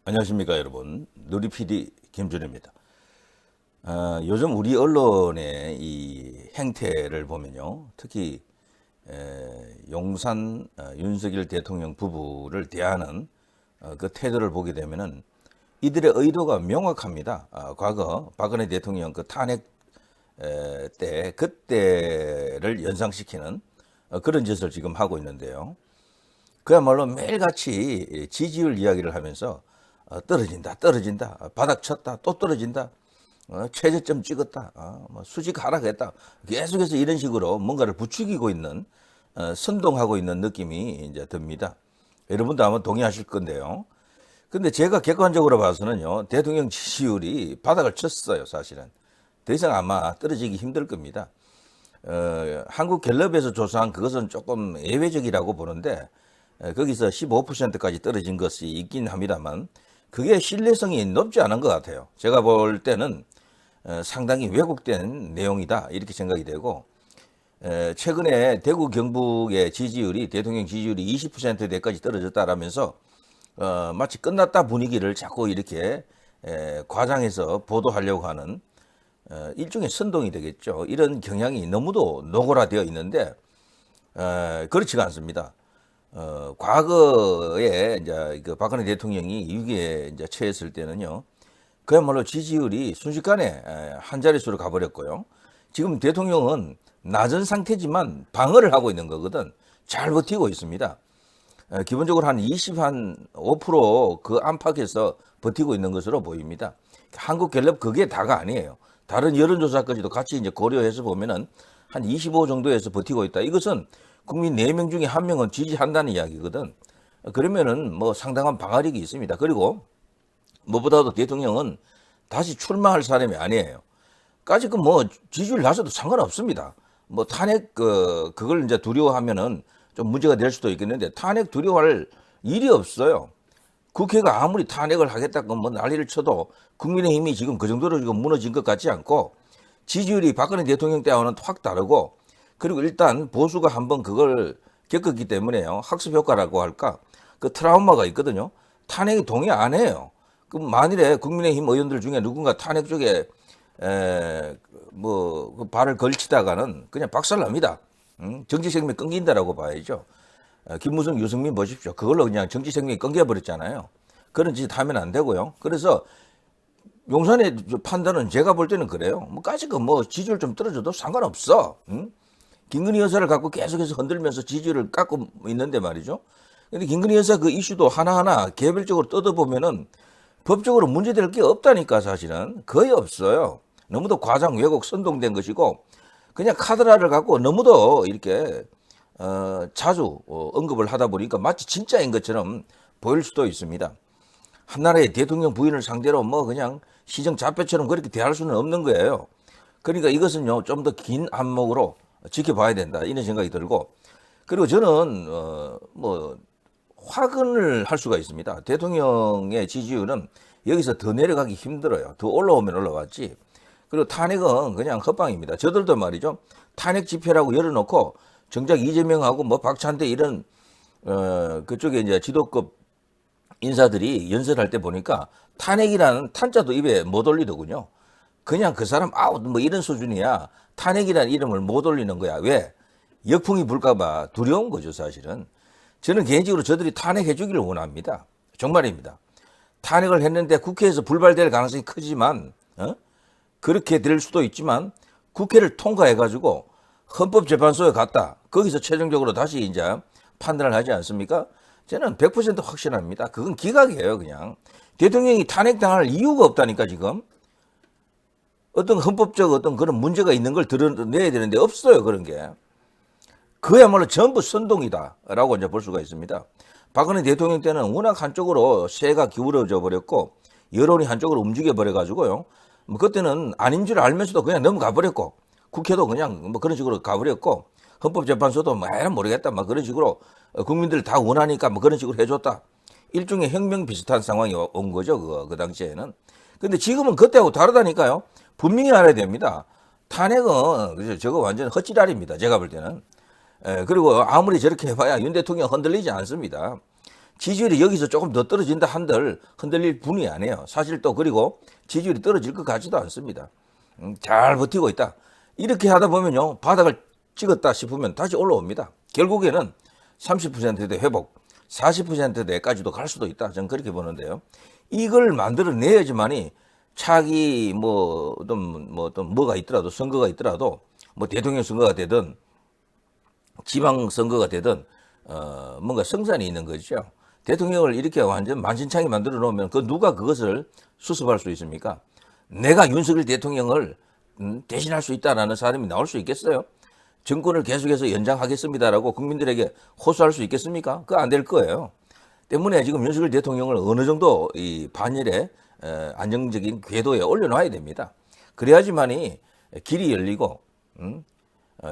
안녕하십니까 여러분. 누리PD 김준입니다. 요즘 우리 언론의 이 행태를 보면요, 특히 용산 윤석열 대통령 부부를 대하는 그 태도를 보게 되면은 이들의 의도가 명확합니다. 과거 박근혜 대통령 그 탄핵 때 그때를 연상시키는 그런 짓을 지금 하고 있는데요. 그야말로 매일같이 지지율 이야기를 하면서 떨어진다, 떨어진다, 바닥 쳤다, 또 떨어진다, 최저점 찍었다, 뭐 수직 하락했다. 계속해서 이런 식으로 뭔가를 부추기고 있는, 선동하고 있는 느낌이 이제 듭니다. 여러분도 아마 동의하실 건데요. 근데 제가 객관적으로 봐서는요, 대통령 지지율이 바닥을 쳤어요, 사실은. 더 이상 아마 떨어지기 힘들 겁니다. 한국갤럽에서 조사한 그것은 조금 예외적이라고 보는데, 거기서 15%까지 떨어진 것이 있긴 합니다만, 그게 신뢰성이 높지 않은 것 같아요. 제가 볼 때는 상당히 왜곡된 내용이다 이렇게 생각이 되고, 최근에 대구 경북의 지지율이 대통령 지지율이 20%대까지 떨어졌다라면서 마치 끝났다 분위기를 자꾸 이렇게 과장해서 보도하려고 하는 일종의 선동이 되겠죠. 이런 경향이 너무도 노골화되어 있는데 그렇지가 않습니다. 과거에 이제 그 박근혜 대통령이 위기에 이제 처했을 때는요, 그야말로 지지율이 순식간에 한 자릿수로 가버렸고요. 지금 대통령은 낮은 상태지만 방어를 하고 있는 거거든. 잘 버티고 있습니다. 기본적으로 한 25%그 안팎에서 버티고 있는 것으로 보입니다. 한국갤럽 그게 다가 아니에요. 다른 여론조사까지도 같이 이제 고려해서 보면은 한 25 정도에서 버티고 있다. 이것은 국민 4명 중에 1명은 지지한다는 이야기거든. 그러면은 뭐 상당한 방어력이 있습니다. 그리고 무엇보다도 대통령은 다시 출마할 사람이 아니에요. 까짓 뭐 지지율 낮아도 상관없습니다. 뭐 탄핵 그걸 이제 두려워하면은 좀 문제가 될 수도 있겠는데 탄핵 두려워할 일이 없어요. 국회가 아무리 탄핵을 하겠다고 뭐 난리를 쳐도 국민의힘이 지금 그 정도로 지금 무너진 것 같지 않고 지지율이 박근혜 대통령 때와는 확 다르고, 그리고 일단 보수가 한번 그걸 겪었기 때문에요. 학습 효과라고 할까? 그 트라우마가 있거든요. 탄핵이 동의 안 해요. 그럼 만일에 국민의힘 의원들 중에 누군가 탄핵 쪽에 그 발을 걸치다가는 그냥 박살납니다. 정치 생명이 끊긴다라고 봐야죠. 김무성, 유승민 보십시오. 그걸로 그냥 정치 생명이 끊겨버렸잖아요. 그런 짓 하면 안 되고요. 그래서 용산의 판단은 제가 볼 때는 그래요. 까짓거 뭐 지지율 좀 떨어져도 상관없어. 김건희 여사를 갖고 계속해서 흔들면서 지지율을 깎고 있는데 말이죠. 근데 김건희 여사 그 이슈도 하나하나 개별적으로 뜯어보면은 법적으로 문제될 게 없다니까. 사실은 거의 없어요. 너무도 과장 왜곡 선동된 것이고, 그냥 카드라를 갖고 너무도 이렇게 자주 언급을 하다 보니까 마치 진짜인 것처럼 보일 수도 있습니다. 한나라의 대통령 부인을 상대로 뭐 그냥 시정 잡배처럼 그렇게 대할 수는 없는 거예요. 그러니까 이것은요, 좀 더 긴 안목으로 지켜봐야 된다 이런 생각이 들고, 그리고 저는 뭐 확언을 할 수가 있습니다. 대통령의 지지율은 여기서 더 내려가기 힘들어요. 더 올라오면 올라갔지. 그리고 탄핵은 그냥 헛방입니다. 저들도 말이죠, 탄핵 집회라고 열어놓고 정작 이재명하고 뭐 박찬대 이런 그쪽에 이제 지도급 인사들이 연설할 때 보니까 탄핵이라는 탄자도 입에 못 올리더군요. 그냥 그 사람 아웃 뭐 이런 수준이야. 탄핵이라는 이름을 못 올리는 거야. 왜? 역풍이 불까봐 두려운 거죠, 사실은. 저는 개인적으로 저들이 탄핵해 주기를 원합니다. 정말입니다. 탄핵을 했는데 국회에서 불발될 가능성이 크지만, 그렇게 될 수도 있지만, 국회를 통과해가지고 헌법재판소에 갔다. 거기서 최종적으로 다시 이제 판단을 하지 않습니까? 저는 100% 확신합니다. 그건 기각이에요, 그냥. 대통령이 탄핵당할 이유가 없다니까, 지금. 어떤 헌법적 어떤 그런 문제가 있는 걸 드러내야 되는데 없어요, 그런 게. 그야말로 전부 선동이다라고 이제 볼 수가 있습니다. 박근혜 대통령 때는 워낙 한쪽으로 세가 기울어져 버렸고 여론이 한쪽으로 움직여 버려가지고요. 뭐 그때는 아닌 줄 알면서도 그냥 넘어가 버렸고, 국회도 그냥 뭐 그런 식으로 가버렸고, 헌법재판소도 뭐 모르겠다 막 그런 식으로 국민들 다 원하니까 뭐 그런 식으로 해줬다. 일종의 혁명 비슷한 상황이 온 거죠, 그 당시에는. 근데 지금은 그때하고 다르다니까요. 분명히 알아야 됩니다. 탄핵은 저거 완전 헛지랄입니다, 제가 볼 때는. 그리고 아무리 저렇게 해봐야 윤 대통령 흔들리지 않습니다. 지지율이 여기서 조금 더 떨어진다 한들 흔들릴 분이 아니에요. 사실 또 그리고 지지율이 떨어질 것 같지도 않습니다. 잘 버티고 있다. 이렇게 하다 보면요. 바닥을 찍었다 싶으면 다시 올라옵니다. 결국에는 30%대 회복, 40%대까지도 갈 수도 있다. 저는 그렇게 보는데요. 이걸 만들어내야지만이 차기 어떤 뭐가 있더라도 선거가 있더라도 뭐 대통령 선거가 되든 지방 선거가 되든 뭔가 성산이 있는 거죠. 대통령을 이렇게 완전 만신창이 만들어 놓으면 그 누가 그것을 수습할 수 있습니까? 내가 윤석열 대통령을 대신할 수 있다라는 사람이 나올 수 있겠어요? 정권을 계속해서 연장하겠습니다라고 국민들에게 호소할 수 있겠습니까? 그거 안 될 거예요. 때문에 지금 윤석열 대통령을 어느 정도 이 반열에 안정적인 궤도에 올려놔야 됩니다. 그래야지만이 길이 열리고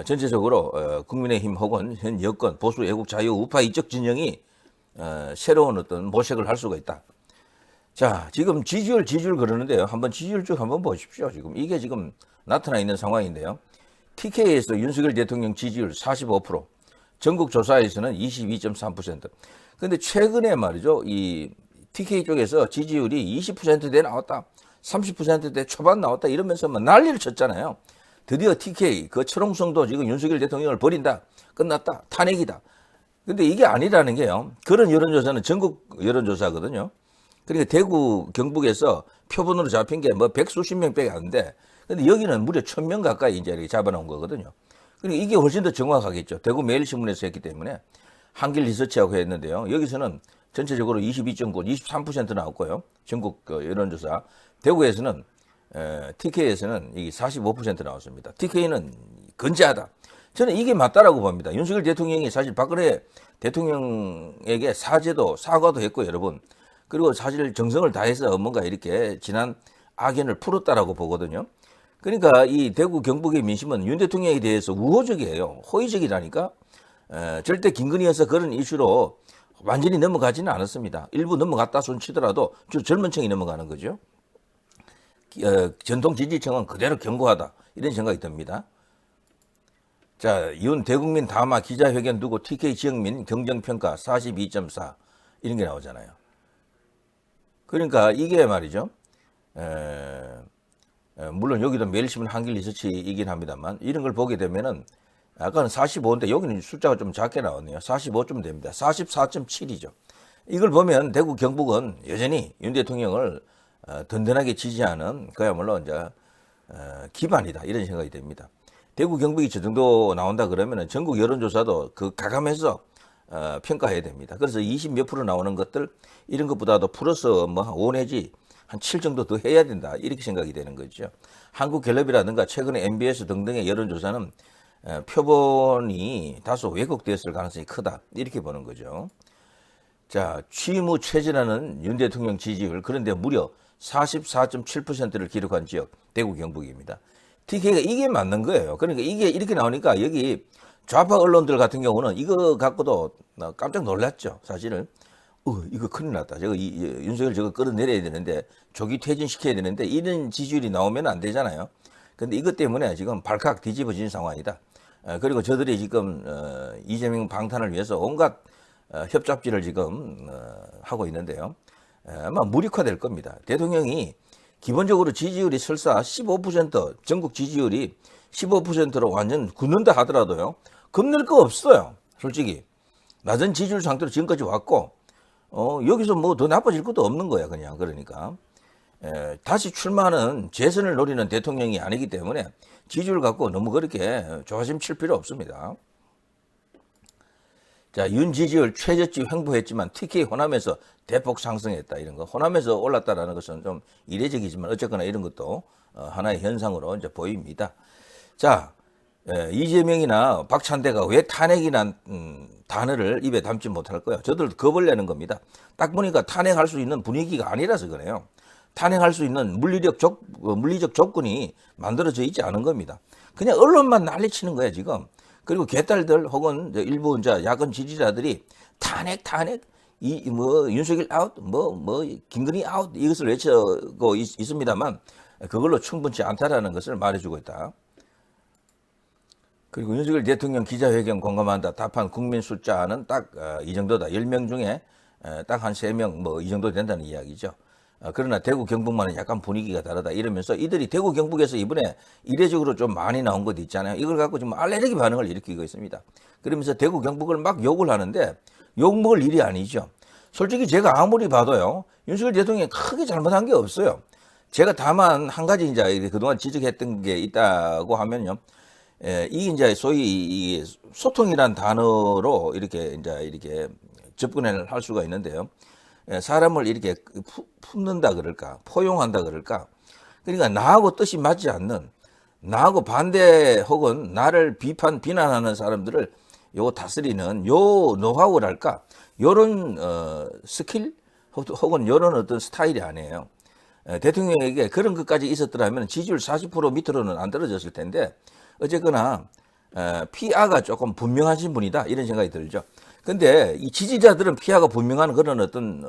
전체적으로 국민의힘 혹은 현 여권 보수 애국 자유 우파 이쪽 진영이 새로운 어떤 모색을 할 수가 있다. 자, 지금 지지율 그러는데요. 한번 지지율 쭉 한번 보십시오. 지금 이게 지금 나타나 있는 상황인데요. TK에서 윤석열 대통령 지지율 45%, 전국 조사에서는 22.3%. 근데 최근에 말이죠. 이 TK 쪽에서 지지율이 20%대 나왔다. 30%대 초반 나왔다. 이러면서 뭐 난리를 쳤잖아요. 드디어 TK, 그 철옹성도 지금 윤석열 대통령을 버린다. 끝났다. 탄핵이다. 근데 이게 아니라는 게요. 그런 여론조사는 전국 여론조사거든요. 그러니까 대구, 경북에서 표본으로 잡힌 게 뭐 백수십 명밖에 안 돼. 근데 여기는 무려 1000명 가까이 이제 이렇게 잡아놓은 거거든요. 그러니까 이게 훨씬 더 정확하겠죠. 대구 매일신문에서 했기 때문에 한길 리서치하고 했는데요. 여기서는 전체적으로 22.9, 23% 나왔고요. 전국 여론조사. 대구에서는 TK에서는 이게 45% 나왔습니다. TK는 건재하다. 저는 이게 맞다라고 봅니다. 윤석열 대통령이 사실 박근혜 대통령에게 사과도 했고 여러분. 그리고 사실 정성을 다해서 뭔가 이렇게 지난 악연을 풀었다라고 보거든요. 그러니까 이 대구 경북의 민심은 윤 대통령에 대해서 우호적이에요. 호의적이라니까. 절대 김건희여서 그런 이슈로 완전히 넘어가지는 않았습니다. 일부 넘어갔다 손치더라도 주로 젊은 층이 넘어가는 거죠. 전통 지지층은 그대로 견고하다. 이런 생각이 듭니다. 자, 윤 대국민 담화 기자회견 두고 TK 지역민 경정평가 42.4 이런 게 나오잖아요. 그러니까 이게 말이죠. 물론 여기도 매일신문 한길 리서치이긴 합니다만 이런 걸 보게 되면은 아까는 45인데 여기는 숫자가 좀 작게 나왔네요. 45쯤 됩니다. 44.7이죠. 이걸 보면 대구 경북은 여전히 윤 대통령을 든든하게 지지하는 그야말로 이제 기반이다 이런 생각이 됩니다. 대구 경북이 저 정도 나온다 그러면은 전국 여론조사도 그 가감해서 평가해야 됩니다. 그래서 20 몇 프로 나오는 것들 이런 것보다도 플러스 뭐 5 내지 한 7 정도 더 해야 된다 이렇게 생각이 되는 거죠. 한국갤럽이라든가 최근에 MBS 등등의 여론조사는 표본이 다소 왜곡되었을 가능성이 크다 이렇게 보는 거죠. 자, 취임 후 최전하는 윤 대통령 지지율 그런데 무려 44.7%를 기록한 지역 대구 경북입니다. TK가 이게 맞는 거예요. 그러니까 이게 이렇게 나오니까 여기 좌파 언론들 같은 경우는 이거 갖고도 깜짝 놀랐죠. 사실은 이거 큰일 났다. 윤석열 저거 끌어내려야 되는데 조기 퇴진시켜야 되는데 이런 지지율이 나오면 안 되잖아요. 근데 이것 때문에 지금 발칵 뒤집어진 상황이다. 그리고 저들이 지금 이재명 방탄을 위해서 온갖 협잡지를 지금 하고 있는데요. 아마 무력화될 겁니다. 대통령이 기본적으로 지지율이 설사 15% 전국 지지율이 15%로 완전 굳는다 하더라도요. 겁낼 거 없어요. 솔직히 낮은 지지율 상태로 지금까지 왔고 여기서 뭐 더 나빠질 것도 없는 거야 그냥. 그러니까 다시 출마하는 재선을 노리는 대통령이 아니기 때문에 지지율 갖고 너무 그렇게 조바심 칠 필요 없습니다. 자, 윤 지지율 최저치 횡보했지만 TK 호남에서 대폭 상승했다 이런 거. 호남에서 올랐다라는 것은 좀 이례적이지만 어쨌거나 이런 것도 하나의 현상으로 이제 보입니다. 자, 이재명이나 박찬대가 왜 탄핵이란 단어를 입에 담지 못할까요? 저들 겁을 내는 겁니다. 딱 보니까 탄핵할 수 있는 분위기가 아니라서 그래요. 탄핵할 수 있는 물리적 조건이 만들어져 있지 않은 겁니다. 그냥 언론만 난리치는 거야 지금. 그리고 개딸들 혹은 일부 이제 야권 지지자들이 탄핵 윤석열 아웃 김건희 아웃 이것을 외치고 있습니다만 그걸로 충분치 않다라는 것을 말해주고 있다. 그리고 윤석열 대통령 기자회견 공감한다 답한 국민 숫자는 딱 이 정도다. 10명 중에 딱 한 3명 뭐 이 정도 된다는 이야기죠. 그러나 대구 경북만은 약간 분위기가 다르다 이러면서 이들이 대구 경북에서 이번에 이례적으로 좀 많이 나온 것 있잖아요. 이걸 갖고 지금 알레르기 반응을 일으키고 있습니다. 그러면서 대구 경북을 막 욕을 하는데 욕먹을 일이 아니죠. 솔직히 제가 아무리 봐도요, 윤석열 대통령이 크게 잘못한 게 없어요. 제가 다만 한 가지 이제 그동안 지적했던 게 있다고 하면요. 이 이제 소위 이 소통이란 단어로 이렇게 접근을 할 수가 있는데요. 사람을 이렇게 품는다 그럴까, 포용한다 그럴까. 그러니까 나하고 뜻이 맞지 않는, 나하고 반대 혹은 나를 비난하는 사람들을 요 다스리는 요 노하우랄까, 요런 스킬 혹은 요런 어떤 스타일이 아니에요. 대통령에게 그런 것까지 있었더라면 지지율 40% 밑으로는 안 떨어졌을 텐데 어쨌거나 피아가 조금 분명하신 분이다 이런 생각이 들죠. 근데 이 지지자들은 피아가 분명한 그런 어떤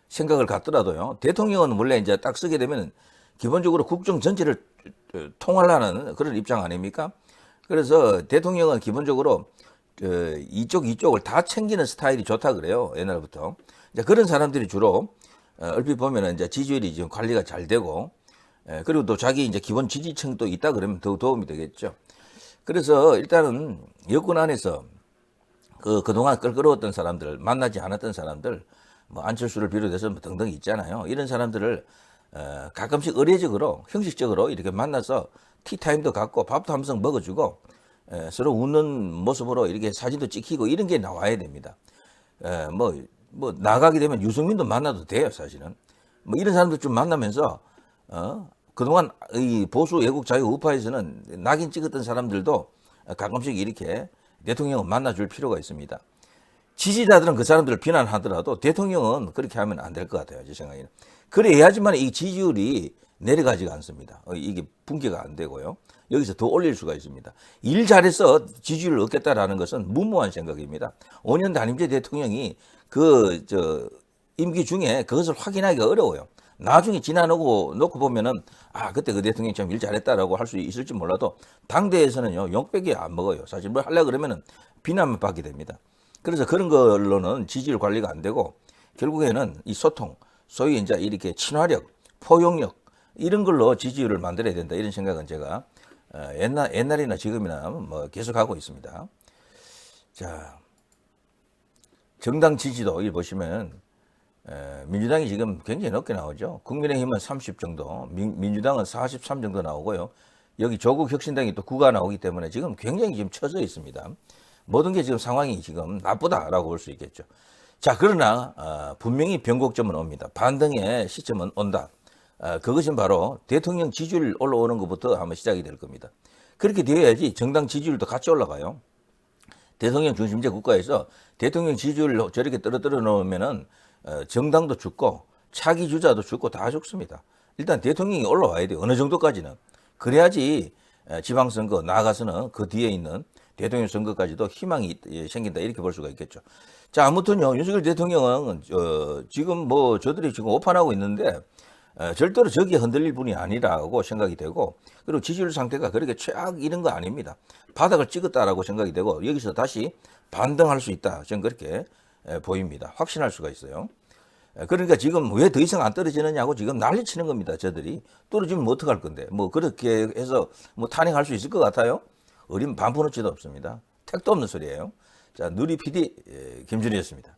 생각을 갖더라도요. 대통령은 원래 이제 딱 쓰게 되면 기본적으로 국정 전체를 통할하는 그런 입장 아닙니까? 그래서 대통령은 기본적으로 이쪽을 다 챙기는 스타일이 좋다 그래요. 옛날부터. 이제 그런 사람들이 주로 얼핏 보면은 이제 지지율이 지금 관리가 잘 되고, 그리고 또 자기 이제 기본 지지층도 있다 그러면 더 도움이 되겠죠. 그래서 일단은 여권 안에서 그동안 끌끌어왔던 사람들, 만나지 않았던 사람들, 뭐 안철수를 비롯해서 뭐 등등 있잖아요. 이런 사람들을 가끔씩 의례적으로, 형식적으로 이렇게 만나서 티타임도 갖고 밥도 한 번 먹어주고 서로 웃는 모습으로 이렇게 사진도 찍히고 이런 게 나와야 됩니다. 뭐 나가게 되면 유승민도 만나도 돼요, 사실은. 뭐 이런 사람들 좀 만나면서 그동안 이 보수 애국 자유 우파에서는 낙인 찍었던 사람들도 가끔씩 이렇게 대통령은 만나줄 필요가 있습니다. 지지자들은 그 사람들을 비난하더라도 대통령은 그렇게 하면 안 될 것 같아요, 제 생각에는. 그래야지만 이 지지율이 내려가지가 않습니다. 이게 붕괴가 안 되고요. 여기서 더 올릴 수가 있습니다. 일 잘해서 지지율을 얻겠다라는 것은 무모한 생각입니다. 5년 단임제 대통령이 임기 중에 그것을 확인하기가 어려워요. 나중에 놓고 보면은, 그때 그 대통령이 참 일 잘했다라고 할 수 있을지 몰라도, 당대에서는요, 욕밖에 안 먹어요. 사실 뭘 하려고 그러면은 비난만 받게 됩니다. 그래서 그런 걸로는 지지율 관리가 안 되고, 결국에는 이 소통, 소위 이제 이렇게 친화력, 포용력, 이런 걸로 지지율을 만들어야 된다. 이런 생각은 제가 옛날이나 지금이나 뭐 계속하고 있습니다. 자, 정당 지지도 이 보시면 민주당이 지금 굉장히 높게 나오죠. 국민의힘은 30 정도, 민주당은 43 정도 나오고요. 여기 조국 혁신당이 또 9가 나오기 때문에 지금 굉장히 지금 처져 있습니다. 모든 게 지금 상황이 지금 나쁘다라고 볼 수 있겠죠. 자, 그러나 분명히 변곡점은 옵니다. 반등의 시점은 온다. 그것은 바로 대통령 지지율 올라오는 것부터 아마 시작이 될 겁니다. 그렇게 되어야지 정당 지지율도 같이 올라가요. 대통령 중심제 국가에서 대통령 지지율을 저렇게 떨어뜨려 놓으면은 정당도 죽고 차기 주자도 죽고 다 죽습니다. 일단 대통령이 올라와야 돼요. 어느 정도까지는. 그래야지 지방선거 나아가서는 그 뒤에 있는 대통령 선거까지도 희망이 생긴다 이렇게 볼 수가 있겠죠. 자, 아무튼요, 윤석열 대통령은 지금 뭐 저들이 지금 오판하고 있는데 절대로 저기에 흔들릴 분이 아니라고 생각이 되고, 그리고 지지율 상태가 그렇게 최악 이런 거 아닙니다. 바닥을 찍었다라고 생각이 되고 여기서 다시 반등할 수 있다. 저는 그렇게 보입니다. 확신할 수가 있어요. 그러니까 지금 왜 더 이상 안 떨어지느냐고 지금 난리치는 겁니다. 저들이 떨어지면 뭐 어떡할 건데, 뭐 그렇게 해서 뭐 탄핵할 수 있을 것 같아요? 어린 반푼어치도 없습니다. 택도 없는 소리예요. 자, 누리 PD 김준희였습니다.